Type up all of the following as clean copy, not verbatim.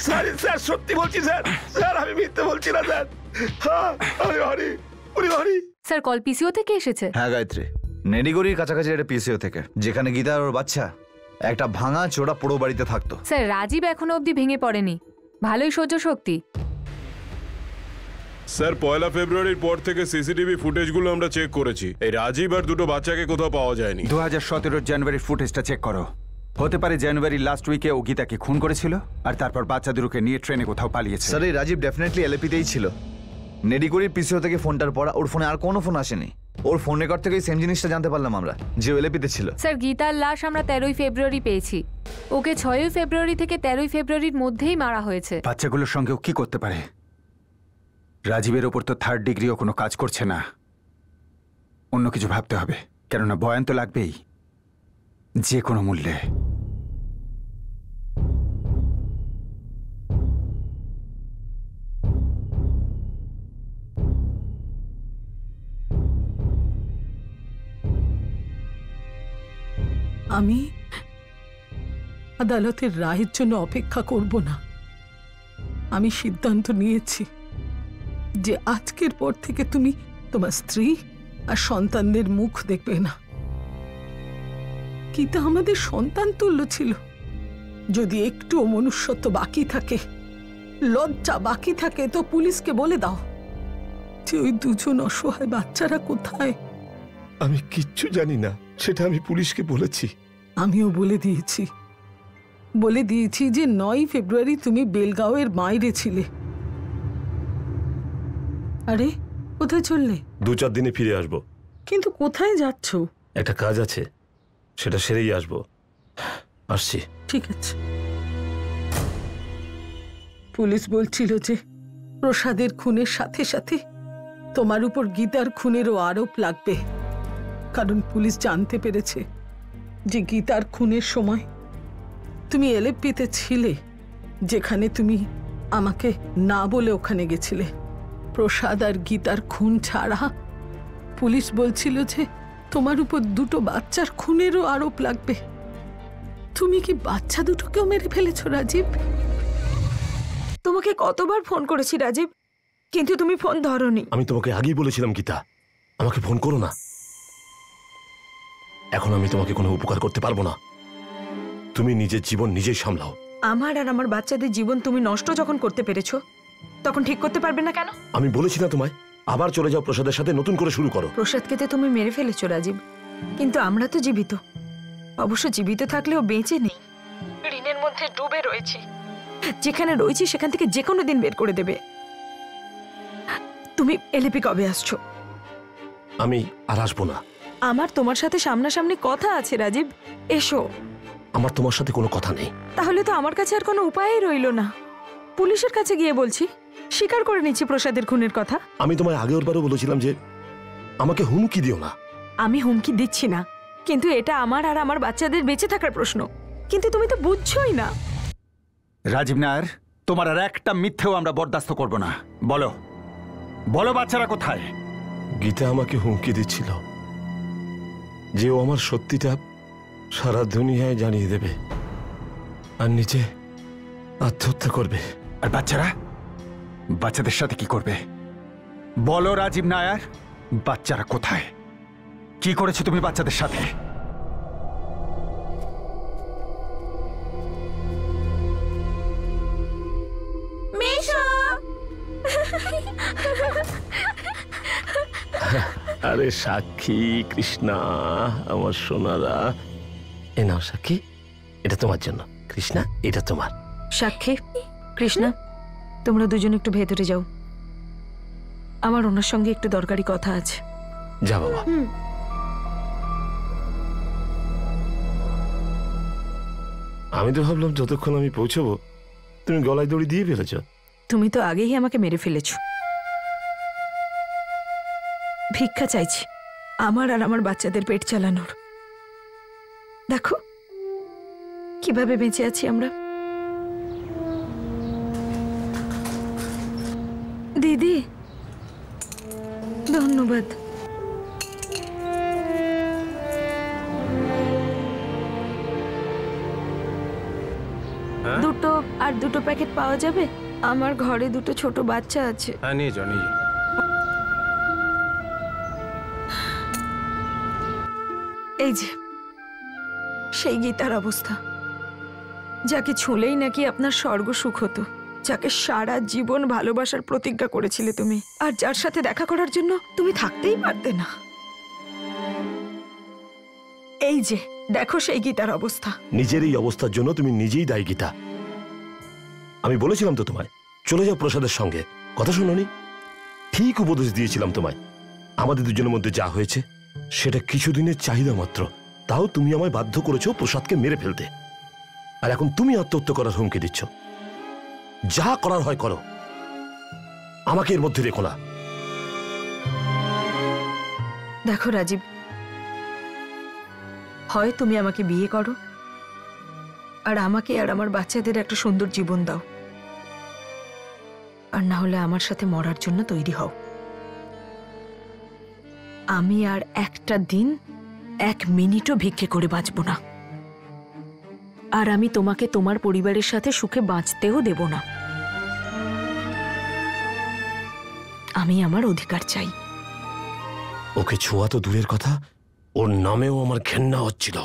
Sir sir সত্যি বলছি sir, sir আমি মিথ্যে বলছি না স্যার। হ্যাঁ উনি হরি। স্যার কল পিসিও থেকে এসেছে। হ্যাঁ গায়ত্রী, নেডিগড়ির কাছাকাছি একটা পিসিও থেকে, যেখানে গীতা আর ওর বাচ্চা একটা ভাঙা চোরা পোড়ো বাড়িতে থাকতো। স্যার রাজীব এখনো অবধি ভেঙে পড়েনি, ভালোই সহ্য শক্তি। স্যার 1 ফেব্রুয়ারির পর থেকে সিসিটিভি ফুটেজগুলো আমরা চেক করেছি। এই রাজীব আর দুটো বাচ্চাকে কোথাও পাওয়া যায়নি। 2017 জানুয়ারির ফুটেজটা চেক করো। হতে পারে জানুয়ারির লাস্ট উইকে ও গীতাকে খুন করেছিল আর তারপর বাচ্চা দুটোকে নিয়ে ট্রেনে কোথাও পালিয়েছে। স্যার এই রাজীব ডেফিনেটলি এলএপিতেই ছিল। নেডিগড়ির পিসিও থেকে ফোনটার পর ওর ফোনে আর কোনো ফোন আসেনি। ওর ফোন রেকর্ড থেকে সেম জিনিসটা জানতে পারলাম আমরা, যে এলএপিতে ছিল। স্যার গীতার লাশ আমরা 13ই ফেব্রুয়ারি পেয়েছি। ওকে 6ই ফেব্রুয়ারি থেকে 13ই ফেব্রুয়ারির মধ্যেই মারা হয়েছে। বাচ্চাগুলোর সঙ্গেও কি করতে পারে? রাজীবের ওপর তো 3rd ডিগ্রিও কোনো কাজ করছে না। অন্য কিছু ভাবতে হবে, কেননা বয়ান তো লাগবেই যে কোনো মূল্যে। আমি আদালতের রায়ের জন্য অপেক্ষা করব না। আমি সিদ্ধান্ত নিয়েছি যে আজকের পর থেকে তুমি তোমার স্ত্রী আর সন্তানদের মুখ দেখবে না। গীতা আমাদের সন্তান তুল্য ছিল। যদি একটুও মনুষ্যত্ব বাকি থাকে, লজ্জা বাকি থাকে, তো পুলিশকে বলে দাও যে ওই দুজন অসহায় বাচ্চারা কোথায়। আমি কিচ্ছু জানি না, সেটা আমি পুলিশকে বলেছি। আমিও বলে দিয়েছি যে 9 ফেব্রুয়ারি তুমি বেলগাঁওয়ের বাইরে ছিলে। আরে কোথায় চললে? 2-4 দিনে ফিরে আসবো। কিন্তু কোথায় যাচ্ছ? একটা কাজ আছে, সেটা সেরেই আসবো। আসছি। ঠিক আছে। পুলিশ বলছিল যে প্রসাদের খুনের সাথে সাথে তোমার উপর গীতার খুনেরও আরোপ লাগবে, কারণ পুলিশ জানতে পেরেছে যে গীতার খুনের সময় তুমি এলএপিতে ছিলে, যেখানে তুমি আমাকে না বলে ওখানে গেছিলে। প্রসাদ আর গীতার খুন ছাড়া পুলিশ বলছিল যে তোমার উপর দুটো বাচ্চার খুনেরও আরোপ লাগবে। তুমি কি বাচ্চা দুটোকেও মেরে ফেলেছো রাজীব? তোমাকে কতবার ফোন করেছি রাজীব, কিন্তু তুমি ফোন ধরোনি। আমি তোমাকে আগেই বলেছিলাম গীতা, আমাকে ফোন করো না। এখন আমি তোমাকে কোনো উপকার করতে পারবো না। তুমি নিজের জীবন নিজেই সামলাও। আমার আর আমার বাচ্চাদের জীবন তুমি নষ্ট যখন করতে পেরেছো, তখন ঠিক করতে পারবে না কেন? আমি বলেছি না তোমায়, আবার চলে যাও প্রসাদের সাথে, নতুন করে শুরু করো। প্রসাদকে তো তুমি মেরে ফেলেছো রাজীব, কিন্তু আমরা তো জীবিত। অবশ্য জীবিত থাকলেও বেঁচে নেই, ঋণের মধ্যে ডুবে রয়েছি। যেখানে রয়েছি সেখান থেকে যে কোনো দিন বের করে দেবে। তুমি এলএপি কবে আসছো? আমি আর আসবো না। আমার তোমার সাথে সামনাসামনি কথা আছে রাজীব, এসো। আমার তোমার সাথে কোনো কথা নেই। তাহলে তো আমার কাছে আর কোনো উপায়ই রইল না। পুলিশের কাছে গিয়ে বলছি, স্বীকার করে নিচ্ছি প্রসাদের খুনের কথা। আমি তোমায় আগের বারও বলেছিলাম যে আমাকে হুমকি দিও না। আমি হুমকি দিচ্ছি না, কিন্তু এটা আমার আর আমার বাচ্চাদের বেঁচে থাকার প্রশ্ন। কিন্তু তুমি তো বুঝছোই না। রাজীব নায়ার, তোমার আর একটা মিথ্যেও আমরা বরদাস্ত করব না। বলো বলো বাচ্চারা কোথায়? গীতা আমাকে হুমকি দিচ্ছিল যে ও আমার সত্যিটা সারা দুনিয়ায় জানিয়ে দেবে আর নিচে আত্মহত্যা করবে। আর বাচ্চারা, বাচ্চাদের সাথে কি করবে? বলো রাজীব নায়ার, বাচ্চারা কোথায়? কি করেছো তুমি বাচ্চাদের সাথে? আরে সাক্ষী, কৃষ্ণা আমার সোনারা, এ নাও সাক্ষী, এটা তোমার জন্য। কৃষ্ণা, এটা তোমার। সাক্ষী, কৃষ্ণা, তোমরা দুজন একটু ভেতরে যাও, আমার ওনার সঙ্গে একটু দরকারি কথা আছে। যা বাবা। আমি তো ভাবলাম যতক্ষণ আমি পৌঁছবো তুমি গলায় দড়ি দিয়ে ফেলেছ। তুমি তো আগেই আমাকে মেরে ফেলেছ। ভিক্ষা চাইছি আমার আর আমার বাচ্চাদের পেট চালানোর। দেখো কিভাবে বেঁচে আছি আমরা। দিদি ধন্যবাদ। দুটো আর আর 2টো প্যাকেট পাওয়া যাবে? আমার ঘরে 2টো ছোট বাচ্চা আছে। হ্যাঁ নিয়ে যাও নিয়ে যাও। এই যে সেই গীতার অবস্থা, যাকে ছুঁলেই নাকি আপনার স্বর্গ সুখ হতো, যাকে সারা জীবন ভালোবাসার প্রতিজ্ঞা করেছিলে তুমি, আর যার সাথে দেখা করার জন্য তুমি থাকতেই পারতে না। এই যে দেখো সেই গীতার অবস্থা। নিজের এই অবস্থার জন্য তুমি নিজেই দায়ী গীতা। আমি বলেছিলাম তো তোমায় চলে যাও প্রসাদের সঙ্গে, কথা শুনোনি? ঠিক উপদেশ দিয়েছিলাম তোমায়। আমাদের দুজনের মধ্যে যা হয়েছে সেটা কিছুদিনের চাহিদা মাত্র, তাও তুমি আমায় বাধ্য করেছো প্রসাদকে মেরে ফেলতে। আর এখন তুমি আত্মহত্যা করার হুমকি দিচ্ছ। যা করার হয় করো, আমাকে এর মধ্যে রেখো না। দেখো রাজীব, হয় তুমি আমাকে বিয়ে করো আর আমাকে আর আমার বাচ্চাদের একটা সুন্দর জীবন দাও, আর না হলে আমার সাথে মরার জন্য তৈরি হও। আমি আর একটা দিন 1 মিনিটও ভিক্ষে করে বাঁচব না, আর আমি তোমাকে তোমার পরিবারের সাথে সুখে বাঁচতেও দেব না। আমি আমার অধিকার চাই। ওকে ছোঁয়া তো দূরের কথা, ওর নামেও আমার ঘেন্না হচ্ছিল।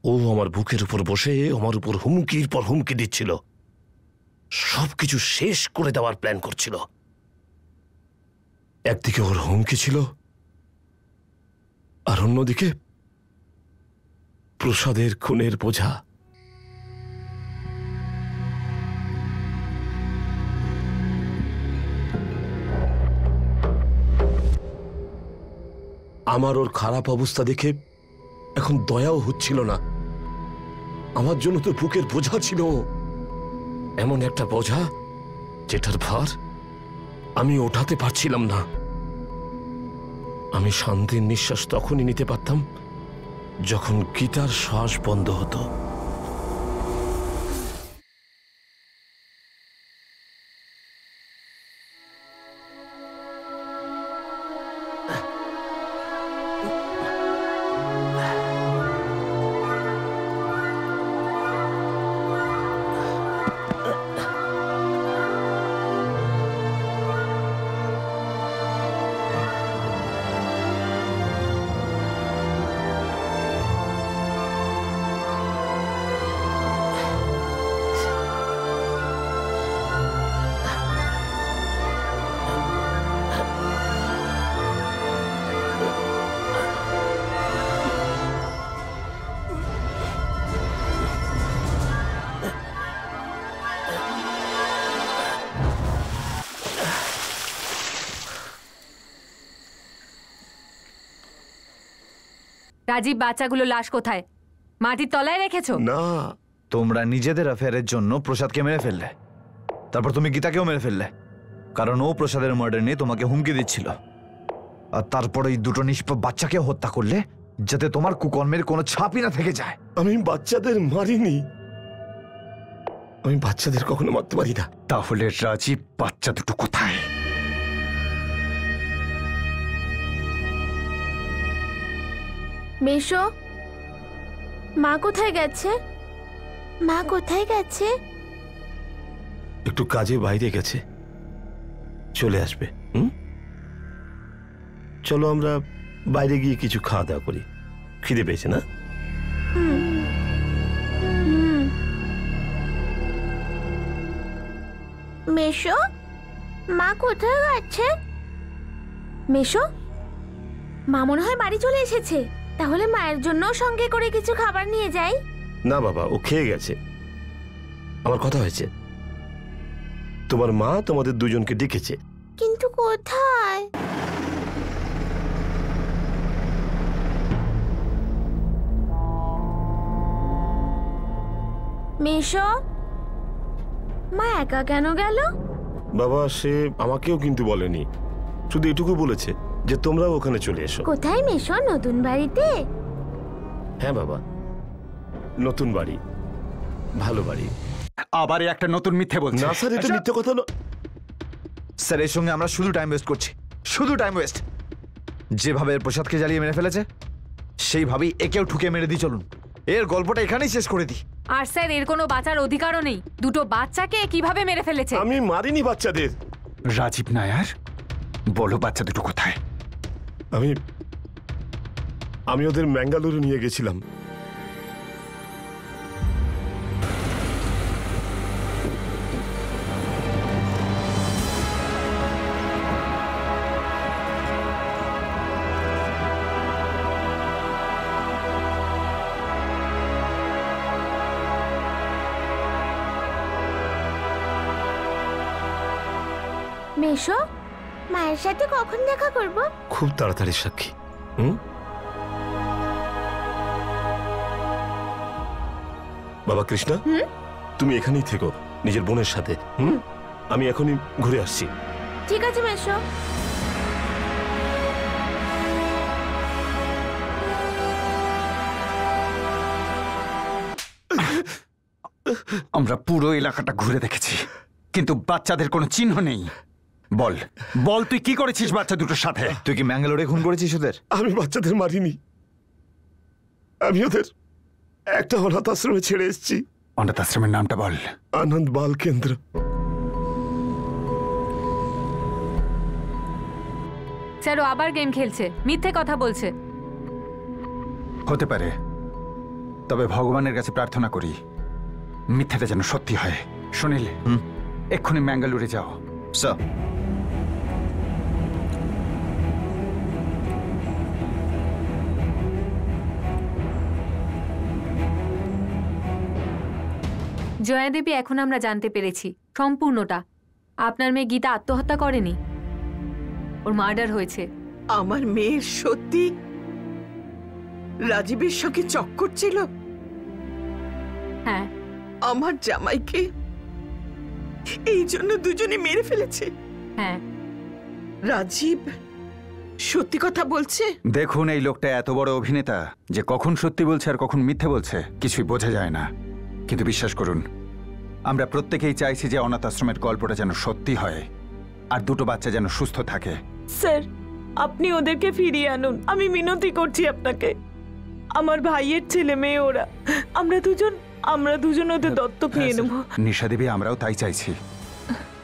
ও আমার বুকের উপর বসে আমার উপর হুমকির পর হুমকি দিচ্ছিল, সবকিছু শেষ করে দেওয়ার প্ল্যান করছিল। একদিকে ওর হুমকি ছিল, আর অন্যদিকে প্রসাদের খুনের বোঝা। আমার ওর খারাপ অবস্থা দেখে এখন দয়াও হচ্ছিল না। আমার জন্য তো বুকের বোঝা ছিল, এমন একটা বোঝা যেটার ভার আমি ওঠাতে পারছিলাম না। আমি শান্তির নিঃশ্বাস তখনই নিতে পারতাম যখন গীতার শ্বাস বন্ধ হতো। রাজীব, বাচ্চাগুলো লাশ কোথায়? মাটির তলায় রেখেছো? না, তোমরা নিজেদের অ্যাফেয়ারের জন্য প্রসাদকে মেরে ফেললে, তারপর তুমি গীতাকেও মেরে ফেললে, কারণ ও প্রসাদের মার্ডার নিয়ে তোমাকে হুমকি দিচ্ছিল। আর তারপরে এই 2টো নিষ্পাপ বাচ্চাকে হত্যা করলে যাতে তোমার কুকর্মের কোনো ছাপই না থেকে যায়। আমি বাচ্চাদের মারিনি, আমি বাচ্চাদের কখনো মারতে পারি না। তাহলে রাজীব বাচ্চা দুটো কোথায়? মেশো, মা কোথায় গেছে? মা কোথায় গেছে? একটু কাজে বাইরে গেছে, চলে আসবে। চলো আমরা বাইরে গিয়ে কিছু খাওয়া দাওয়া করি, খিদে পেয়েছে না? মেশো, মা কোথায় গেছে? মেশো, মা মনে হয় বাড়ি চলে এসেছে। তাহলে মায়ের জন্য সঙ্গে করে কিছু খাবার নিয়ে যাই। না বাবা, ও খেয়ে গেছে। আমার কথা হয়েছে, তোমার মা তোমাদের দুজনকে ডেকেছে। কিন্তু কোথায়? মেশো, মা একা কেন গেল? বাবা, সে আমাকেও কিন্তু বলেনি, শুধু এটুকু বলেছে যে তোমরাও ওখানে চলে এসো। কোথায় মেশো? নতুন বাড়িতে? হ্যাঁ বাবা, নতুন বাড়ি, ভালো বাড়ি। আবার একটা নতুন মিথ্যে বলছে। না স্যার, এটা মিথ্যে কথা নয় স্যার, এর সঙ্গে আমরা শুধু টাইম ওয়েস্ট করছি, শুধু টাইম ওয়েস্ট। যেভাবে প্রসাদকে জ্বালিয়ে মেরে ফেলেছে সেইভাবেই একেও ঠুকে মেরে দিই। চলুন এর গল্পটা এখানেই শেষ করে দিই। আর স্যার এর কোনো বাঁচার অধিকারও নেই। দুটো বাচ্চাকে কিভাবে মেরে ফেলেছে? আমি মারিনি বাচ্চাদের। রাজীব নায়ার, বলো বাচ্চা দুটো কোথায়? আমি ওদের ম্যাঙ্গালুরু নিয়ে গেছিলাম। মেশো, মায়ের সাথে কখন দেখা করব? খুব তাড়াতাড়ি সাক্ষী। হুম, বাবা কৃষ্ণা, তুমি এখানেই থেকো নিজের বোনের সাথে। হুম, আমি এখনই ঘুরে আসছি। ঠিক আছে মেশো। আমরা পুরো এলাকাটা ঘুরে দেখেছি, কিন্তু বাচ্চাদের কোনো চিহ্ন নেই। বল বল, তুই কি করেছিস বাচ্চা দুটোর সাথে? তুই কি ম্যাঙ্গালোরে খুন করেছিস ওদের? আমি বাচ্চাদের মারিনি, আমি ওদের একটা অনাথ আশ্রমে ছেড়ে এসেছি। অনাথ আশ্রমের নামটা বল। আনন্দ বাল কেন্দ্র। স্যার ও আবার গেম খেলছে, মিথ্যে কথা বলছে। হতে পারে, তবে ভগবানের কাছে প্রার্থনা করি মিথ্যাটা যেন সত্যি হয়। সুনীল, এক্ষুনি ম্যাঙ্গালুরে যাও। স্যার। জয়া দেবী, এখন আমরা জানতে পেরেছি সম্পূর্ণটা। আপনার মেয়ে গীতা আত্মহত্যা করেনি, ওর মার্ডার হয়েছে। আমার মেয়ের সত্যি রাজীবের সঙ্গে চক্কর ছিল? হ্যাঁ। আমার জামাইকে এই জন্য দুজনে মেরে ফেলেছে? হ্যাঁ। রাজীব সত্যি কথা বলছে? দেখুন, এই লোকটা এত বড় অভিনেতা যে কখন সত্যি বলছে আর কখন মিথ্যে বলছে কিছুই বোঝা যায় না। কিন্তু বিশ্বাস করুন, আমরা প্রত্যেকেই চাইছি যে অনাথ আশ্রমের গল্পটা যেন সত্যি হয় আর দুটো বাচ্চা যেন সুস্থ থাকে। স্যার, আপনি ওদেরকে ফিরিয়ে আনুন, আমি মিনতি করছি আপনাকে। আমার ভাইয়ের ছেলে মেয়ে ওরা, আমরা দুজন ওদের দত্তক নিয়ে নেব। নিশা দেবী, আমরাও তাই চাইছি।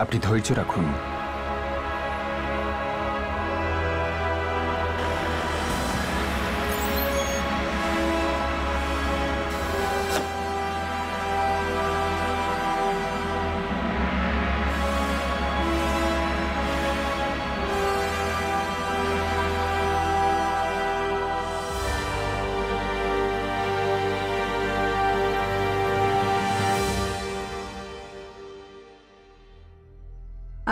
আপনি ধৈর্য রাখুন।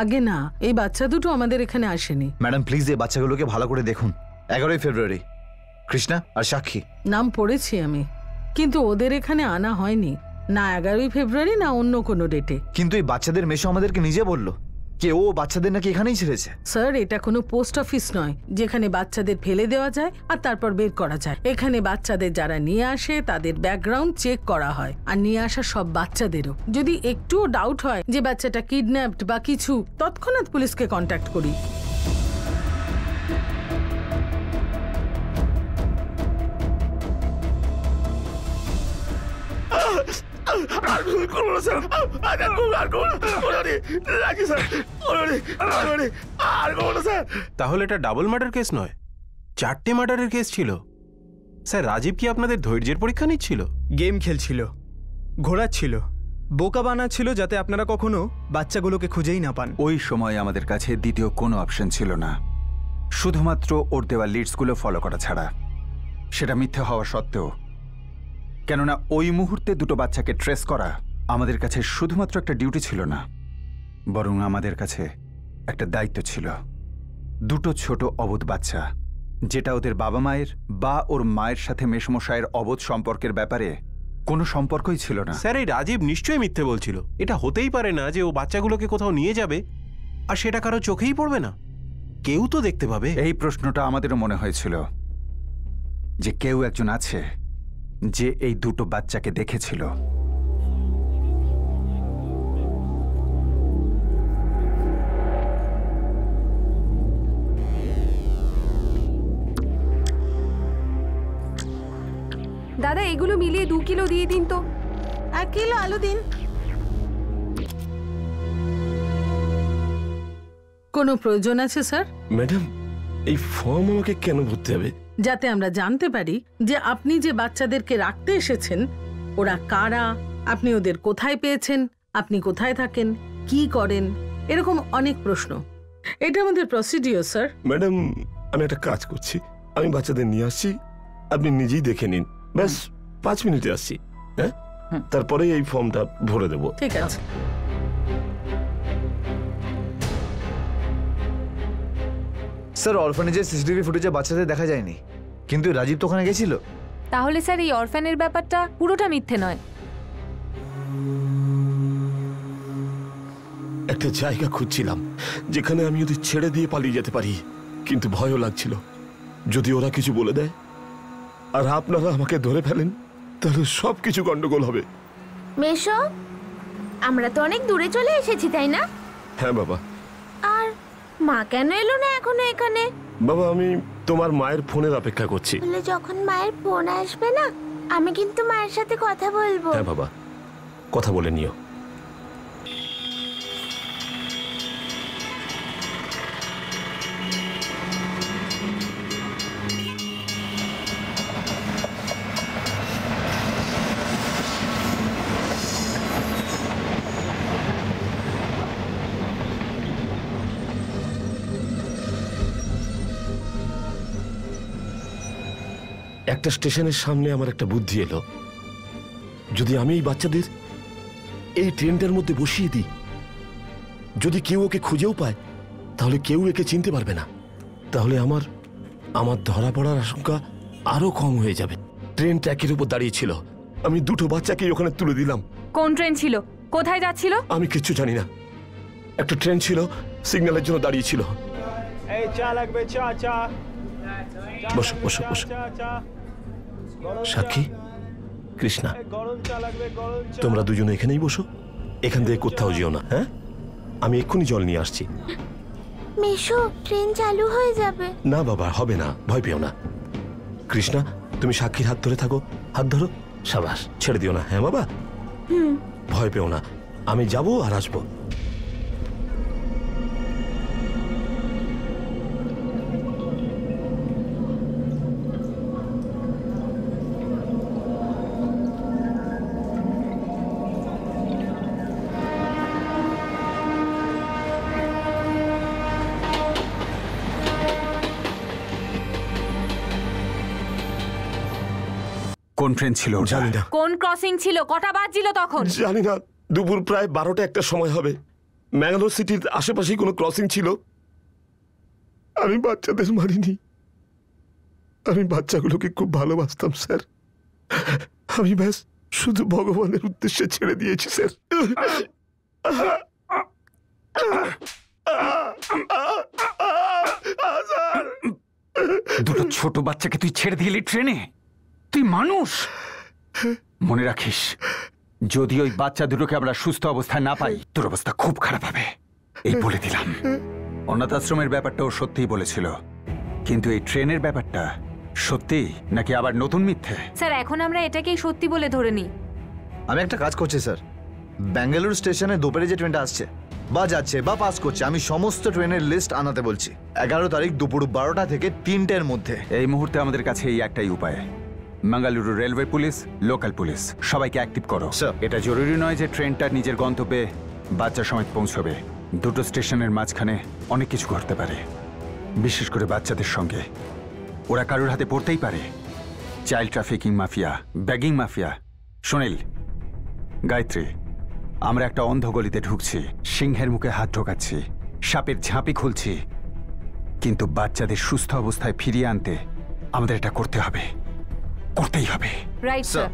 আগে না, এই বাচ্চা দুটো আমাদের এখানে আসেনি। ম্যাডাম প্লিজ এই বাচ্চাগুলোকে ভালো করে দেখুন। 11ই ফেব্রুয়ারি, কৃষ্ণা আর সাক্ষী। নাম পড়েছি আমি, কিন্তু ওদের এখানে আনা হয়নি, না 11ই ফেব্রুয়ারি না অন্য কোনো ডেটে। কিন্তু এই বাচ্চাদের মেশো আমাদেরকে নিজে বললো কে ও বাচ্চাদের নাকি এখানেই ছেড়েছে। স্যার, এটা কোনো পোস্ট অফিস নয় যেখানে বাচ্চাদের ফেলে দেওয়া যায় আর তারপর বের করা যায়। এখানে বাচ্চাদের যারা নিয়ে আসে তাদের ব্যাকগ্রাউন্ড চেক করা হয়, আর নিয়ে আসা সব বাচ্চাদেরও। যদি একটুও ডাউট হয় যে বাচ্চাটা কিডন্যাপড বা কিছু, তৎক্ষণাৎ পুলিশকে কন্ট্যাক্ট করি। তাহলে এটা ডাবল মার্ডার কেস নয়, 4টে মার্ডারের কেস ছিল। স্যার, রাজীব কি আপনাদের ধৈর্যের পরীক্ষা নিচ্ছিল? গেম খেলছিল, ঘোরাচ্ছিল, বোকা বানাচ্ছিল যাতে আপনারা কখনো বাচ্চাগুলোকে খুঁজেই না পান। ওই সময় আমাদের কাছে দ্বিতীয় কোনো অপশন ছিল না, শুধুমাত্র ওর দেওয়া লিডসগুলো ফলো করা ছাড়া। সেটা মিথ্যে হওয়া সত্ত্বেও, কেননা ওই মুহূর্তে দুটো বাচ্চাকে ট্রেস করা আমাদের কাছে শুধুমাত্র একটা ডিউটি ছিল না, বরং আমাদের কাছে একটা দায়িত্ব ছিল। দুটো ছোট অবোধ বাচ্চা, যেটা ওদের বাবা মায়ের বা ওর মায়ের সাথে মেশমশায়ের অবোধ সম্পর্কের ব্যাপারে কোনো সম্পর্কই ছিল না। স্যার, এই রাজীব নিশ্চয়ই মিথ্যে বলছিল। এটা হতেই পারে না যে ও বাচ্চাগুলোকে কোথাও নিয়ে যাবে আর সেটা কারো চোখেই পড়বে না, কেউ তো দেখতে পাবে। এই প্রশ্নটা আমাদেরও মনে হয়েছিল যে কেউ একজন আছে যে এই দুটো বাচ্চাকে দেখেছিল। দাদা এগুলো মিলিয়ে 2 কিলো দিয়ে দিন তো। 1 কিলো আলু দিন। কোনো প্রয়োজন আছে স্যার? ম্যাডাম, এই ফর্ম আমাকে কেন ভরতে হবে? যাতে আমরা জানতে পারি যে আপনি যে বাচ্চাদেরকে রাখতে এসেছেন ওরা কারা, আপনি ওদের কোথায় পেয়েছেন, আপনি কোথায় থাকেন, কি করেন, এরকম অনেক প্রশ্ন। এটা আমাদের প্রসিডিওর স্যার। ম্যাডাম, আমি একটা কাজ করছি, আমি বাচ্চাদের নিয়ে আসছি, আপনি নিজেই দেখে নিন। ব্যাস 5 মিনিটে আসছি। হ্যাঁ, তারপরে এই ফর্মটা ভরে দেবো। ঠিক আছে। স্যার, অরফানেজের সিসিটিভি ফুটেজে বাচ্চাদের দেখা যায়নি, কিন্তু রাজীব তো ওখানে গেছিল। তাহলে স্যার এই অরফ্যানের ব্যাপারটা পুরোটা মিথ্যে নয়। একটা জায়গা খুঁজছিলাম যেখানে আমি ওদের ছেড়ে দিয়ে পালিয়ে যেতে পারি, কিন্তু ভয়ও লাগছিল যদি ওরা কিছু বলে দেয় আর আপনারা আমাকে ধরে ফেলেন তাহলে সবকিছু গন্ডগোল হবে। মেশো, আমরা তো অনেক দূরে চলে এসেছি, তাই না? হ্যাঁ বাবা। আর মা কেন এলো না এখনো এখানে? বাবা, আমি তোমার মায়ের ফোনের অপেক্ষা করছি। বলে যখন মায়ের ফোন আসবে না, আমি কিন্তু মায়ের সাথে কথা বলবো। হ্যাঁ বাবা, কথা বলে নিও। একটা স্টেশনের সামনে আমার একটা বুদ্ধি এলো, যদি আমি এই বাচ্চাদের এই ট্রেনটার মধ্যে বসিয়ে দিই, যদি কেউ ওকে খুঁজেও পায় তাহলে কেউ একে চিনতে পারবে না, তাহলে আমার ধরা পড়ার আশঙ্কা আরো কম হয়ে যাবে। ট্রেন ট্র্যাকের উপর দাঁড়িয়ে ছিল, আমি 2টো বাচ্চাকে ওখানে তুলে দিলাম। কোন ট্রেন ছিল? কোথায় যাচ্ছিল? আমি কিচ্ছু জানি না। একটা ট্রেন ছিল, সিগন্যালের জন্য দাঁড়িয়ে ছিল। এই চা লাগবে, চা চা। বসো বসো বসো। সাক্ষী, কৃষ্ণা, তোমরা দুজনে এখানেই বসো, এখান থেকে কোথাও যেও না। হ্যাঁ, আমি এক্ষুনি জল নিয়ে আসছি। মেশো, ট্রেন চালু হয়ে যাবে। না বাবা, হবে না, ভয় পেও না। কৃষ্ণা, তুমি সাক্ষীর হাত ধরে থাকো। হাত ধরো, সাবাস, ছেড়ে দিও না। হ্যাঁ বাবা, ভয় পেও না, আমি যাবো আর আসবো। কোন ট্রেন ছিল? জানি না। কোন ক্রসিং ছিল? কটা বাজছিল তখন? জানি না, দুপুর প্রায় 12টা একটা সময় হবে। ম্যাঙ্গালোর সিটির আশেপাশেই কোনো ক্রসিং ছিল। আমি বাচ্চাদের মারিনি, আমি বাচ্চাগুলোকে খুব ভালোবাসতাম স্যার। আমি ব্যাস শুধু ভগবানের উদ্দেশ্যে ছেড়ে দিয়েছি স্যার। দুটো ছোট বাচ্চাকে তুই ছেড়ে দিলি ট্রেনে? তুই মানুষ? মনে রাখিস, যদি ওই বাচ্চা দুটোকে আমরা সুস্থ অবস্থায় না পাই, তোর অবস্থা খুব খারাপ হবে, এই বলে দিলাম। অনাথ আশ্রমের ব্যাপারটাও সত্যিই বলেছিল, কিন্তু এই ট্রেনের ব্যাপারটা সত্যি নাকি আবার নতুন মিথ্যে? স্যার, এখন আমরা এটাকেই সত্যি বলে ধরে নিই। আমি একটা কাজ করছি স্যার, ব্যাঙ্গালুরু স্টেশনে দুপুরে যে ট্রেনটা আসছে বা যাচ্ছে বা পাস করছে, আমি সমস্ত ট্রেনের লিস্ট আনাতে বলছি। 11 তারিখ দুপুর 12টা থেকে 3টের মধ্যে। এই মুহূর্তে আমাদের কাছে এই একটাই উপায়, মাঙ্গালুরু রেলওয়ে পুলিশ, লোকাল পুলিশ সবাইকে অ্যাক্টিভ করো। এটা জরুরি নয় যে ট্রেনটা নিজের গন্তব্যে বাচ্চার সময় পৌঁছবে। দুটো স্টেশনের মাঝখানে অনেক কিছু ঘটতে পারে, বিশেষ করে বাচ্চাদের সঙ্গে। ওরা কারোর হাতে পড়তেই পারে। Child trafficking mafia, bagging mafia. Sunil, Gayatri, আমরা একটা অন্ধ গলিতে ঢুকছি, সিংহের মুখে হাত ঢোকাচ্ছি, সাপের ঝাঁপি খুলছি, কিন্তু বাচ্চাদের সুস্থ অবস্থায় ফিরিয়ে আনতে আমাদের এটা করতে হবে, করতেই হবে। Right sir.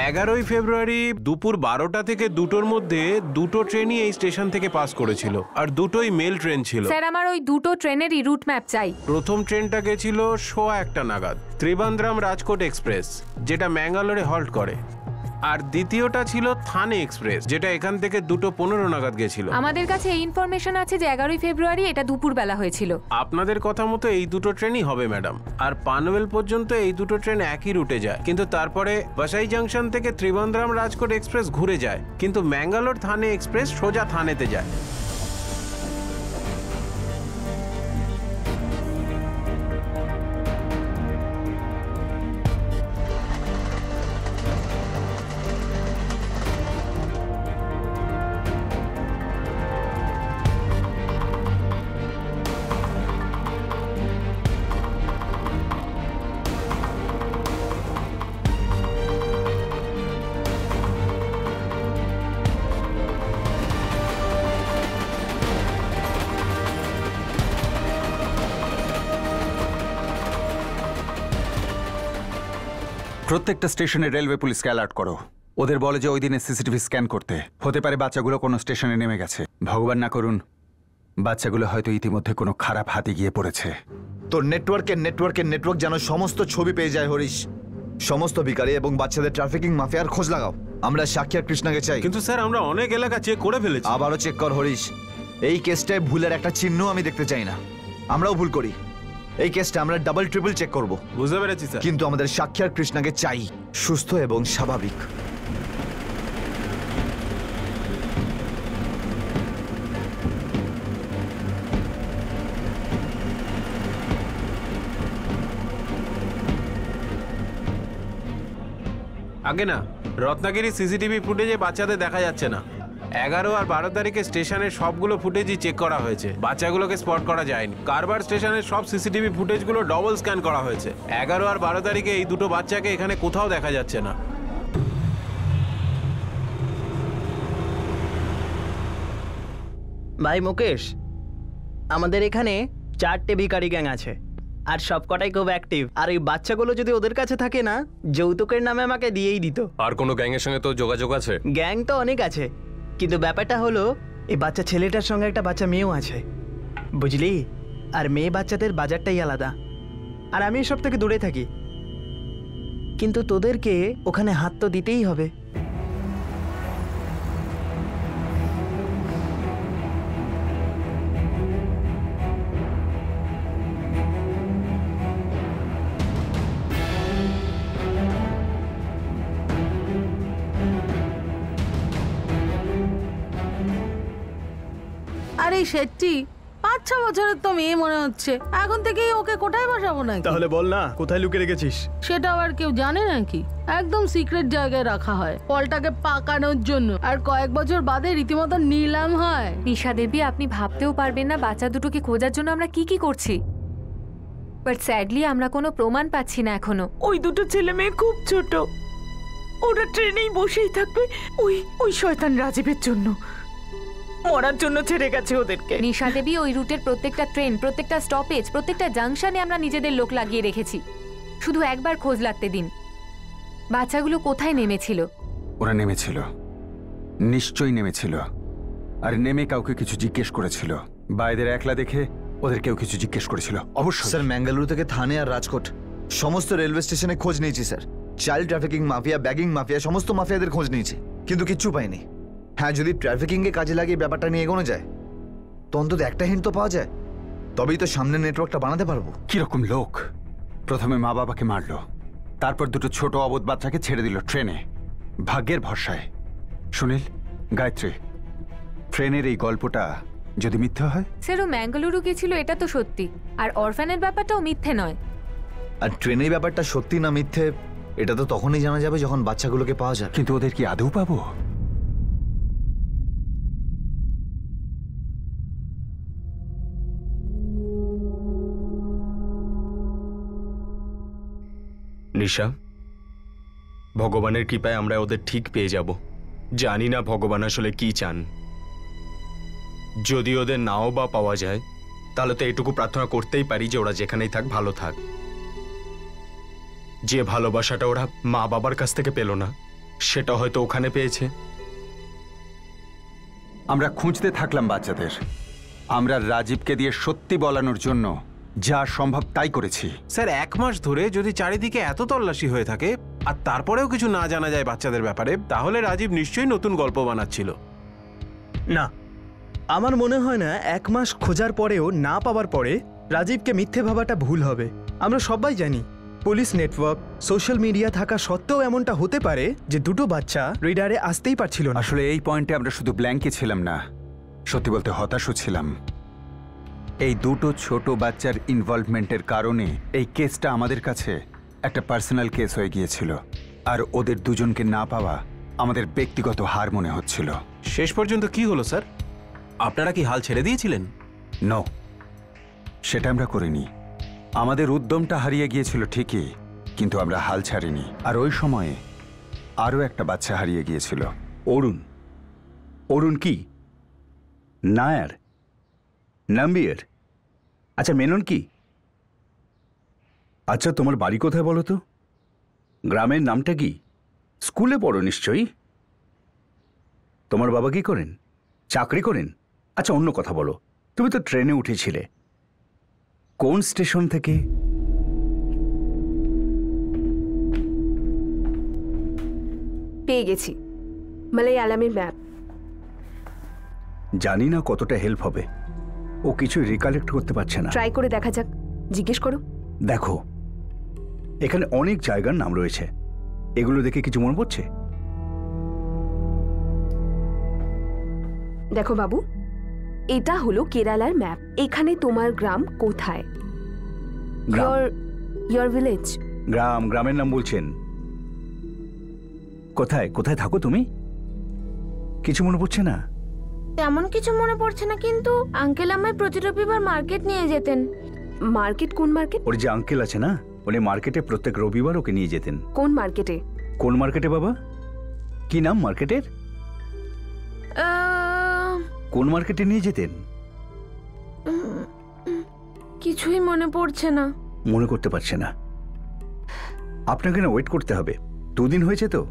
11ই ফেব্রুয়ারি দুপুর 12টা থেকে 2টোর মধ্যে দুটো ট্রেনই এই স্টেশন থেকে পাস করেছিল, আর দুটোই মেল ট্রেন ছিল। স্যার আমার ওই দুটো ট্রেনেরই রুট ম্যাপ চাই। প্রথম ট্রেনটা গেছিল 1:15 নাগাদ, ত্রিবান্দ্রাম রাজকোট এক্সপ্রেস, যেটা ম্যাঙ্গালোরে হল্ট করে। আর দ্বিতীয়টা ছিল থানে এক্সপ্রেস, যেটা এখান থেকে 2:15 নাগাদ গেছিল। আমাদের কাছে এই ইনফরমেশন আছে যে 11ই ফেব্রুয়ারি এটা দুপুরবেলা হয়েছিল। আপনাদের কথা মতো এই দুটো ট্রেনই হবে ম্যাডাম। আর পানভেল পর্যন্ত এই দুটো ট্রেন একই রুটে যায়, কিন্তু তারপরে বাসাই জাংশন থেকে ত্রিবান্দ্রাম রাজকোট এক্সপ্রেস ঘুরে যায়, কিন্তু ম্যাঙ্গালোর থানে এক্সপ্রেস সোজা থানেতে যায়। প্রত্যেকটা স্টেশনে রেলওয়ে পুলিশকে অ্যালার্ট করো। ওদের বলে যে ওই দিনে সিসিটিভি স্ক্যান করতে। হতে পারে বাচ্চাগুলো কোনো স্টেশনে নেমে গেছে। ভগবান না করুন বাচ্চাগুলো হয়তো ইতিমধ্যে কোনো খারাপ হাতে গিয়ে পড়েছে। তোর নেটওয়ার্ক যেন সমস্ত ছবি পেয়ে যায় হরিশ। সমস্ত ভিখারি এবং বাচ্চাদের ট্রাফিকিং মাফিয়ার খোঁজ লাগাও। আমরা সাক্ষী আর কৃষ্ণাকে চাই। কিন্তু স্যার আমরা অনেক এলাকা চেক করে ফেলেছি। আবারও চেক কর হরিশ। এই কেসটায় ভুলের একটা চিহ্ন আমি দেখতে চাই না। আমরাও ভুল করি। এই কেসটা আমরা ডাবল ট্রিপল চেক করব। বুঝতে পেরেছি স্যার। কিন্তু আমাদের সাক্ষী আর কৃষ্ণাকে চাই সুস্থ এবং স্বাভাবিক। আগে না, রত্নাগিরি সিসিটিভি ফুটেজে বাচ্চাদের দেখা যাচ্ছে না। 11 আর 12 তারিখে স্টেশনের সবগুলো ফুটেজই চেক করা হয়েছে, বাচ্চাগুলোকে স্পট করা যায়নি। কারবার স্টেশনের সব সিসিটিভি ফুটেজগুলো ডবল স্ক্যান করা হয়েছে। 11 আর 12 তারিখে এই দুটো বাচ্চাকে এখানে কোথাও দেখা যাচ্ছে না। ভাই মুকেশ, আমাদের এখানে 4টে ভিখারি গ্যাং আছে, আর সবকটাই খুব অ্যাক্টিভ। আর এই বাচ্চাগুলো যদি ওদের কাছে থাকে না, যৌতুকের নামে আমাকে দিয়েই দিত। আর কোনো গ্যাংয়ের সঙ্গে তো যোগাযোগ আছে? গ্যাং তো অনেক আছে, কিন্তু ব্যাপারটা হলো এই বাচ্চা ছেলেটার সঙ্গে একটা বাচ্চা মেয়েও আছে, বুঝলি? আর মেয়ে বাচ্চাদের বাজারটাই আলাদা। আর আমি সব থেকে দূরে থাকি, কিন্তু তোদেরকে ওখানে হাত তো দিতেই হবে। আরে শেট্টি, 5-6 বছরের তো মেয়ে মনে হচ্ছে। এখন থেকেই ওকে কোথায় বসাবো নাকি? তাহলে বল না, কোথায় লুকিয়ে রেখেছিস? সেটা আবার কেউ জানে নাকি? একদম সিক্রেট জায়গায় রাখা হয়, ফলটাকে পাকানোর জন্য। আর কয়েক বছর বাদে রীতিমতো নিলাম হয়। নিশা দেবী, আপনি ভাবতেও পারবেন না বাচ্চা দুটোকে খোঁজার জন্য আমরা কি কি করছি। বাট স্যাডলি আমরা কোনো প্রমাণ পাচ্ছি না এখনো। ওই দুটো ছেলে মেয়ে খুব ছোট, ওরা ট্রেনেই বসেই থাকবে ওই শয়তান রাজীবের জন্য। মরার জন্য ছেড়ে গেছে ওদেরকে। নিশা দেবী, ওই রুটের প্রত্যেকটা ট্রেন, প্রত্যেকটা স্টপেজ, প্রত্যেকটা জাংশনে আমরা নিজেদের লোক লাগিয়ে রেখেছি। শুধু একবার খোঁজ লাগতে দিন। বাচ্চাগুলো কোথায় নেমেছিল? ওরা নেমেছিল, নিশ্চয়ই নেমেছিল। আর নেমে কাউকে কিছু জিজ্ঞেস করেছিল। বাইদের একলা দেখে ওদের কেউ কিছু জিজ্ঞেস করেছিল অবশ্যই। স্যার, ম্যাঙ্গালুরু থেকে থানে আর রাজকোট সমস্ত রেলওয়ে স্টেশনে খোঁজ নিয়েছি sir. Child trafficking mafia, bagging mafia, সমস্ত মাফিয়াদের খোঁজ নিয়েছি, কিন্তু কিচ্ছু পাইনি। হ্যাঁ, যদি ট্রাফিকিংকে কাজে লাগিয়ে ব্যাপারটা নিয়ে এগোনো যায় তো অন্তত একটা হিন্ট তো পাওয়া যায়, তবেই তো সামনের নেটওয়ার্কটা বানাতে পারবো। কিরকম লোক! প্রথমে মা বাবাকে মারলো, তারপর দুটো ছোট অবোধ বাচ্চাকে ছেড়ে দিল ট্রেনে, ভাগ্যের ভরসায়। সুনীল, গায়ত্রী, ট্রেনের এই গল্পটা যদি মিথ্যে হয়? স্যার, ও ম্যাঙ্গালুরু গেছিল এটা তো সত্যি, আর অরফানের ব্যাপারটাও মিথ্যে নয়। আর ট্রেনের ব্যাপারটা সত্যি না মিথ্যে এটা তো তখনই জানা যাবে যখন বাচ্চাগুলোকে পাওয়া যাবে। কিন্তু ওদের কি আদৌ পাবো? নিশা, ভগবানের কৃপায় আমরা ওদের ঠিক পেয়ে যাব। জানি না ভগবান আসলে কি চান। যদি ওদের নাও বা পাওয়া যায়, তাহলে তো এটুকু প্রার্থনা করতেই পারি যে ওরা যেখানেই থাক ভালো থাক। যে ভালোবাসাটা ওরা মা বাবার কাছ থেকে পেল না, সেটা হয়তো ওখানে পেয়েছে। আমরা খুঁজতে থাকলাম বাচ্চাদের। আমরা রাজীবকে দিয়ে সত্যি বলানোর জন্য যা সম্ভব তাই করেছি। স্যার 1 মাস ধরে যদি চারিদিকে এত তল্লাশি হয়ে থাকে আর তারপরেও কিছু না জানা যায় বাচ্চাদের ব্যাপারে, তাহলে রাজীব নিশ্চয়ই নতুন গল্প বানাচ্ছিল। না, আমার মনে হয় না 1 মাস খোঁজার পরেও না পাওয়ার পরে রাজীবকে মিথ্যে ভাবাটা ভুল হবে। আমরা সবাই জানি পুলিশ নেটওয়ার্ক, সোশ্যাল মিডিয়া থাকা সত্ত্বেও এমনটা হতে পারে যে দুটো বাচ্চা রিডারে আসতেই পারছিল না। আসলে এই পয়েন্টে আমরা শুধু ব্ল্যাঙ্কে ছিলাম না, সত্যি বলতে হতাশও ছিলাম। এই দুটো ছোট বাচ্চার ইনভলভমেন্টের কারণে এই কেসটা আমাদের কাছে একটা পার্সোনাল কেস হয়ে গিয়েছিল, আর ওদের দুজনকে না পাওয়া আমাদের ব্যক্তিগত হার মনে হচ্ছিল। শেষ পর্যন্ত কি হলো স্যার? আপনারা কি হাল ছেড়ে দিয়েছিলেন? নো, সেটা আমরা করিনি। আমাদের উদ্যমটা হারিয়ে গিয়েছিল ঠিকই, কিন্তু আমরা হাল ছাড়িনি। আর ওই সময়ে আরও একটা বাচ্চা হারিয়ে গিয়েছিল। অরুণ। অরুণ কি? নায়ার? নাম্বিয়ার? আচ্ছা, মেনন কি? আচ্ছা, তোমার বাড়ি কোথায় বলো তো? গ্রামের নামটা কি? স্কুলে পড়ো নিশ্চয়ই। তোমার বাবা কি করেন? চাকরি করেন? আচ্ছা, অন্য কথা বলো, তুমি তো ট্রেনে উঠেছিলে, কোন স্টেশন থেকে? পেয়ে গেছি, মালায়ালামের ম্যাপ। জানি না কতটা হেল্প হবে, ও কিছুই রিকালেক্ট করতে পারছে না। ট্রাই করে দেখা যাক, জিজ্ঞেস করো। দেখো, এখানে অনেক জায়গার নাম রয়েছে, এগুলো দেখে কিছু মনে পড়ছে? দেখো বাবু, এটা হলো কেরালার ম্যাপ। এখানে তোমার গ্রাম কোথায়? Your village. গ্রাম? গ্রামের নাম বলছেন? কোথায় কোথায় থাকো তুমি? কিছু মনে পড়ছে না? তেমন কিছু মনে পড়ছে না, কিন্তু আঙ্কেল আমায় প্রতি রবিবার মার্কেট নিয়ে যেতেন। মার্কেট? কোন মার্কেট? ওর যে আঙ্কেল আছে না, উনি মার্কেটে প্রত্যেক রবিবার ওকে নিয়ে যেতেন। কোন মার্কেটে? কোন মার্কেটে বাবা? কি নাম মার্কেটের? কোন মার্কেটে নিয়ে যেতেন? কিছুই মনে পড়ছে না। মনে করতে পারছে না? আপনাকে না ওয়েট করতে হবে, 2 দিন হয়েছে তো।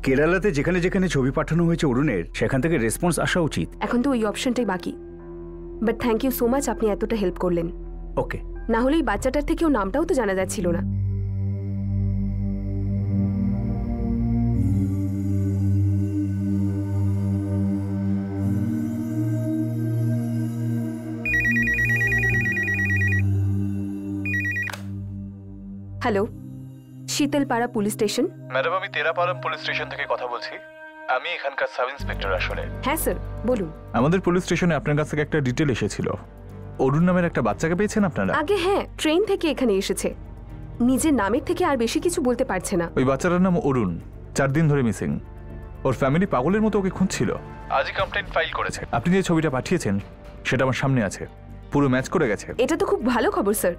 কেরালাতে যেখানে যেখানে ছবি পাঠানো হয়েছে অরুণের, সেখান থেকে রেসপন্স আসা উচিত। এখন তো ওই অপশনটাই বাকি। But thank you so much, আপনি এতটা হেল্প করলেন। ওকে। না হলে এই বাচ্চাটার থেকেও নামটাও তো জানা যাচ্ছিল না। Hello, Sheetalpara police station. Madam, আমি তেরাপালম পুলিশ স্টেশন থেকে কথা বলছি। আমি এখানকার সাব ইন্সপেক্টর। আসলে হ্যাঁ স্যার, বলুন। আমাদের পুলিশ স্টেশনে আপনার কাছ থেকে একটা ডিটেল এসেছিল। অরুণ নামের একটা বাচ্চাকে পেয়েছেন আপনারা? আগে হ্যাঁ, ট্রেন থেকে এখানে এসেছে। নিজের নামের থেকে আর বেশি কিছু বলতে পারছে না। ওই বাচ্চাটার নাম অরুণ, 4 দিন ধরে মিসিং। ওর ফ্যামিলি পাগলের মতো ওকে খুঁজছিল। আজই কমপ্লেইন্ট ফাইল করেছে। আপনি যে ছবিটা পাঠিয়েছেন সেটা আমার সামনে আছে, পুরো ম্যাচ করে গেছে। এটা তো খুব ভালো খবর স্যার।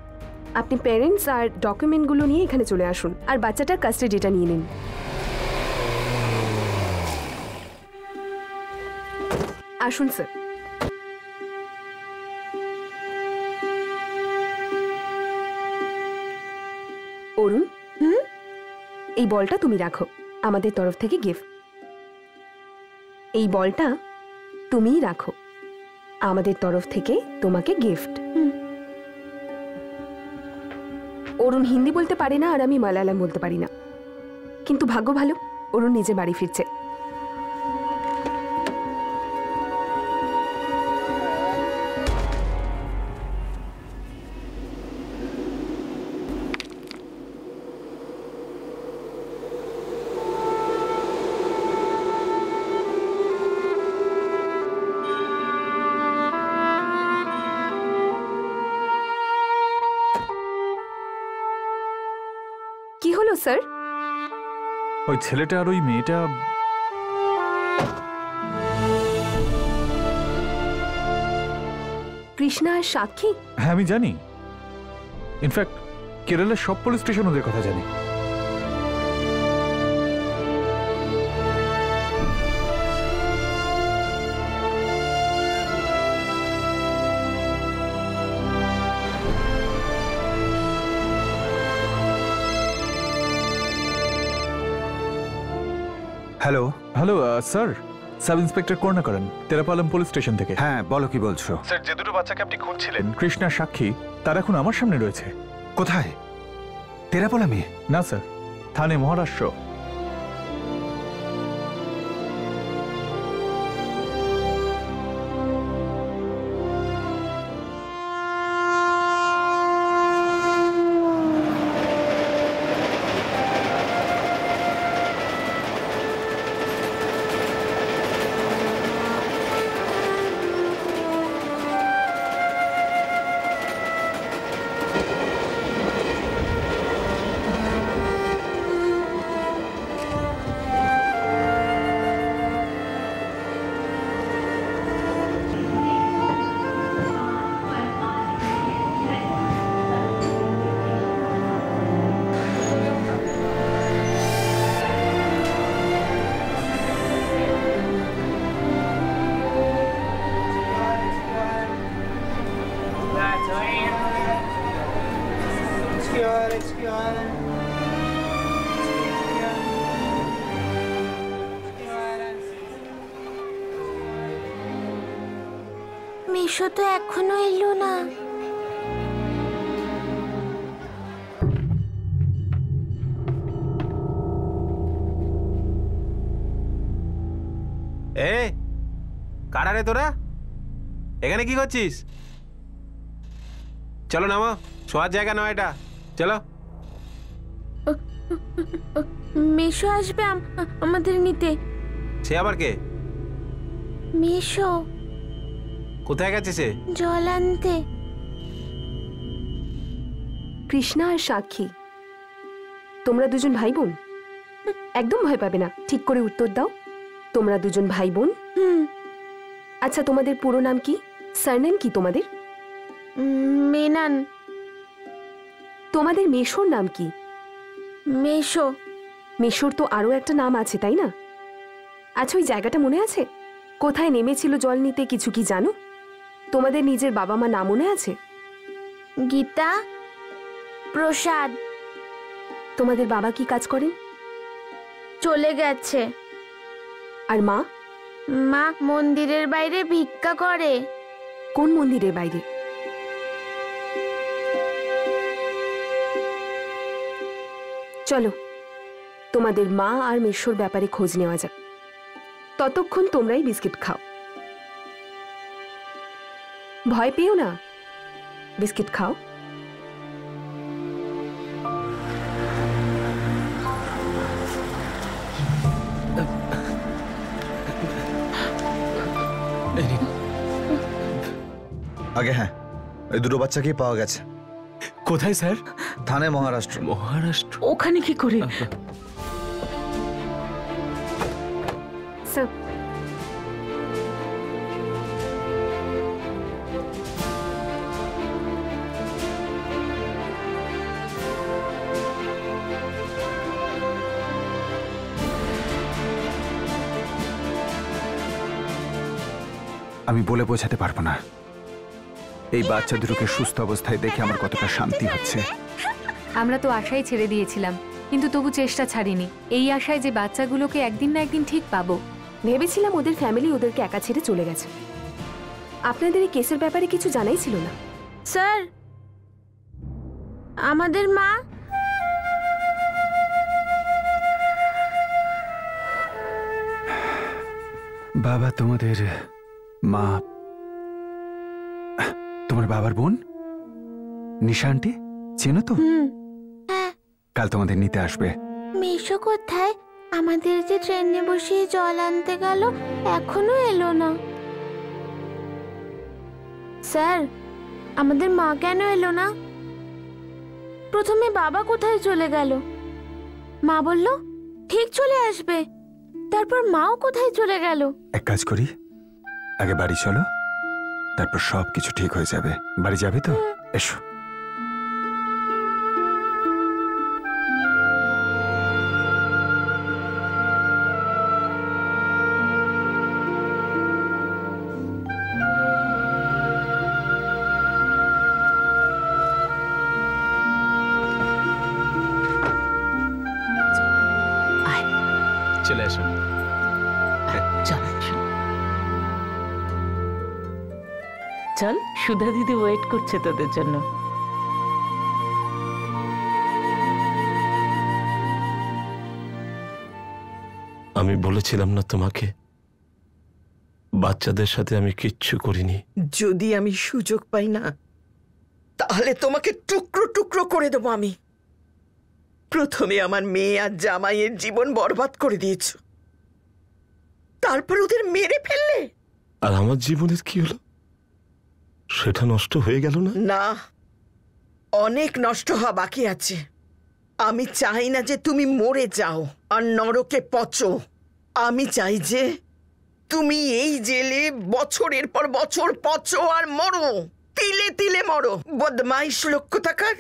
আপনি প্যারেন্টস আর ডকুমেন্টগুলো নিয়ে এখানে চলে আসুন, আর বাচ্চাটার কাস্টাডিটা নিয়ে নিন। আসুন স্যার। অরুণ, এই বলটা তুমি রাখো, আমাদের তরফ থেকে গিফট। এই বলটা তুমিই রাখো, আমাদের তরফ থেকে তোমাকে গিফট। অরুণ হিন্দি বলতে পারে না, আর আমি মালায়ালাম বলতে পারি না, কিন্তু ভাগ্য ভালো, অরুণ নিজে বাড়ি ফিরছে। কি হলো স্যার? ওই ছেলেটা আর ওই মেয়েটা কৃষ্ণা আর সাক্ষী? হ্যাঁ, আমি জানি। ইনফ্যাক্ট কেরালার সব পুলিশ স্টেশন ওদের কথা জানি। Hello. Hello sir, sub inspector Karunakaran, Therapalam police station থেকে। হ্যাঁ, বলো কি বলছো? স্যার, যে দুটো বাচ্চাকে আপনি খুঁজছিলেন, কৃষ্ণা সাক্ষী, তারা এখন আমার সামনে রয়েছে। কোথায়? তেরাপালামে? না স্যার, থানে, মহারাষ্ট্র। মিশো তো এখনো এলো না। কারা রে তোরা? এখানে কি করছিস? চলো নামো, শোয়ার জায়গা নয় এটা, চলো। মিশো আসবে আমাদের নিতে। সে আবার কে? মিশো। কোথায় গেছে সে? জল আনতে। কৃষ্ণা আর সাক্ষী, তোমরা দুজন ভাই বোন? একদম ভয় পাবে না, ঠিক করে উত্তর দাও। তোমরা দুজন ভাই বোন? আচ্ছা, তোমাদের পুরো নাম কি? সারনেম কি তোমাদের? মেনান। তোমাদের মেশোর নাম কি? মেশো। মেশোর তো আরো একটা নাম আছে, তাই না? আচ্ছা, ওই জায়গাটা মনে আছে? কোথায় নেমেছিল জল নিতে, কিছু কি জানো? তোমাদের নিজের বাবা মা নাম মনে আছে? গীতা, প্রসাদ। তোমাদের বাবা কি কাজ করেন? চলে গেছে। আর মা? মা মন্দিরের বাইরে ভিক্ষা করে। কোন মন্দিরের বাইরে? চলো, তোমাদের মা আর মেশোর ব্যাপারে খোঁজ নেওয়া যাক। ততক্ষণ তোমরাই বিস্কিট খাও। ভয় পেও না, বিস্কিট খাও। আগে হ্যাঁ, এই দুটো বাচ্চাকেই পাওয়া গেছে। কোথায় স্যার? থানে, মহারাষ্ট্র। মহারাষ্ট্র? ওখানে কি করে? স্যার, আমি বলে বোঝাতে পারবো না এই বাচ্চা দুটোকে সুস্থ অবস্থায় দেখে আমার কতটা শান্তি হচ্ছে। আমরা তো আশাই ছেড়ে দিয়েছিলাম, কিন্তু তবু চেষ্টা ছাড়িনি, এই আশায় যে বাচ্চাগুলোকে একদিন না একদিন ঠিক পাবো। ভেবেছিলাম ওদের ফ্যামিলি ওদেরকে একা ছেড়ে চলে গেছে। আপনাদের এই কেসের ব্যাপারে কিছু জানাই ছিল না। স্যার, আমাদের মা। বাবা তোমাদের মা, তোমার বাবার বোন নিশা আন্টি, চেনো তো? কাল তোমাদের নিতে আসবে। মিশো কোথায়? আমাদের যে ট্রেনে বসিয়ে জল আনতে গেল, এখনো এলো না। স্যার, আমাদের মা কেন এলো না? প্রথমে বাবা কোথায় চলে গেল? মা বলল ঠিক চলে আসবে, তারপর মাও কোথায় চলে গেল? এক কাজ করি, আগে বাড়ি চলো, তারপর সব কিছু ঠিক হয়ে যাবে। বাড়ি যাবে তো? এসো। চলে আসো। চল, সুধা দিদি ওয়েট করছে তোদের জন্য। আমি বলেছিলাম না তোমাকে, বাচ্চাদের সাথে আমি কিচ্ছু করিনি। যদি আমি সুযোগ পাই না, তাহলে তোমাকে টুকরো টুকরো করে দেবো আমি। প্রথমে আমার মেয়ে আর জামাইয়ের জীবন বরবাদ করে দিয়েছ, তারপর ওদের মেরে ফেললে। আর আমার জীবনের কি হলো? সেটা নষ্ট হয়ে গেল না? না, অনেক নষ্ট হওয়া বাকি আছে। আমি চাই না যে তুমি মরে যাও আর নরকে পচো। আমি চাই যে তুমি এই জেলে বছরের পর বছর পচো আর মরো, তিলে তিলে মরো। বদমাইশ লোক কোথাকার।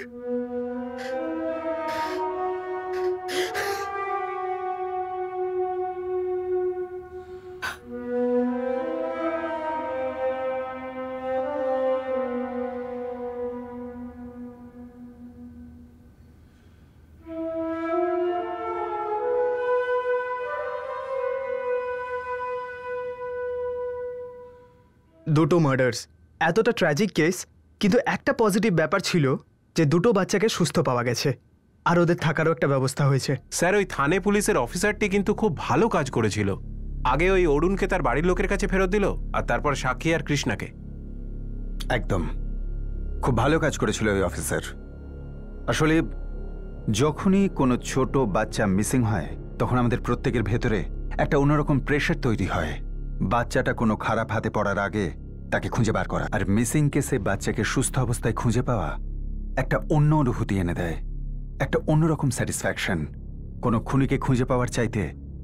দুটো মার্ডার্স, এতটা ট্র্যাজিক কেস, কিন্তু একটা পজিটিভ ব্যাপার ছিল যে দুটো বাচ্চাকে সুস্থ পাওয়া গেছে আর ওদের থাকারও একটা ব্যবস্থা হয়েছে। স্যার, ওই থানে পুলিশের অফিসারটি কিন্তু খুব ভালো কাজ করেছিল। আগে ওই অরুণকে তার বাড়ির লোকের কাছে ফেরত দিল, আর তারপর সাক্ষী আর কৃষ্ণাকে। একদম খুব ভালো কাজ করেছিল ওই অফিসার। আসলে যখনই কোনো ছোট বাচ্চা মিসিং হয়, তখন আমাদের প্রত্যেকের ভেতরে একটা অন্যরকম প্রেশার তৈরি হয়। বাচ্চাটা কোনো খারাপ হাতে পড়ার আগে তাকে খুঁজে বার করা, আর মিসিং কেসে বাচ্চাকে সুস্থ অবস্থায় খুঁজে পাওয়া একটা অন্য অনুভূতি এনে দেয়, একটা অন্যরকম স্যাটিসফ্যাকশন। কোনো খুনিকে খুঁজে পাওয়ার চাইতে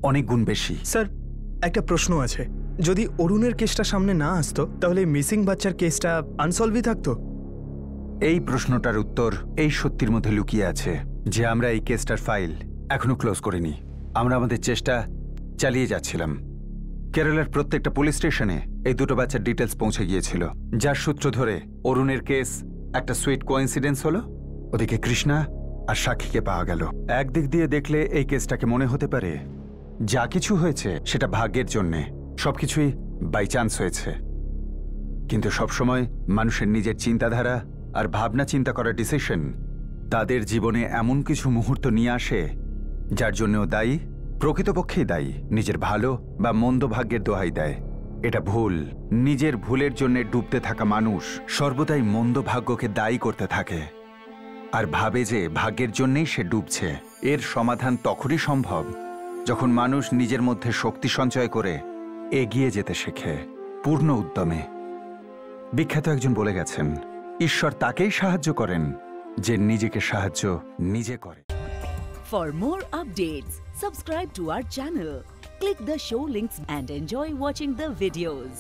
অনেক গুণ বেশি। স্যার, একটা প্রশ্ন আছে, যদি অরুণের কেসটা সামনে না আসতো তাহলে মিসিং বাচ্চার কেসটা আনসলভই থাকতো? এই প্রশ্নটার উত্তর এই সত্যির মধ্যে লুকিয়ে আছে যে আমরা এই কেসটার ফাইল এখনো ক্লোজ করিনি। আমরা আমাদের চেষ্টা চালিয়ে যাচ্ছিলাম। কেরালার প্রত্যেকটা পুলিশ স্টেশনে এই দুটো বাচ্চার ডিটেলস পৌঁছে গিয়েছিল, যার সূত্র ধরে অরুণের কেস একটা সুইট কোইন্সিডেন্স হলো। ওদিকে কৃষ্ণা আর সাক্ষীকে পাওয়া গেল। একদিক দিয়ে দেখলে এই কেসটাকে মনে হতে পারে যা কিছু হয়েছে সেটা ভাগ্যের জন্যে, সবকিছুই বাই চান্স হয়েছে। কিন্তু সবসময় মানুষের নিজের চিন্তাধারা আর ভাবনা চিন্তা করার ডিসিশন তাদের জীবনে এমন কিছু মুহূর্ত নিয়ে আসে যার জন্যও দায়ী, প্রকৃতপক্ষেই দায়ী নিজের ভালো বা মন্দ ভাগ্যের দোহাই দেয়। এটা ভুল। নিজের ভুলের জন্য ডুবতে থাকা মানুষ সর্বদাই মন্দ ভাগ্যকে দায়ী করতে থাকে আর ভাবে যে ভাগ্যের জন্যেই সে ডুবছে। এর সমাধান তখনই সম্ভব যখন মানুষ নিজের মধ্যে শক্তি সঞ্চয় করে এগিয়ে যেতে শেখে পূর্ণ উদ্যমে। বিখ্যাত একজন বলে গেছেন, ঈশ্বর তাকেই সাহায্য করেন যে নিজেকে সাহায্য নিজে করে। For more updates, subscribe to our channel, click the show links and enjoy watching the videos.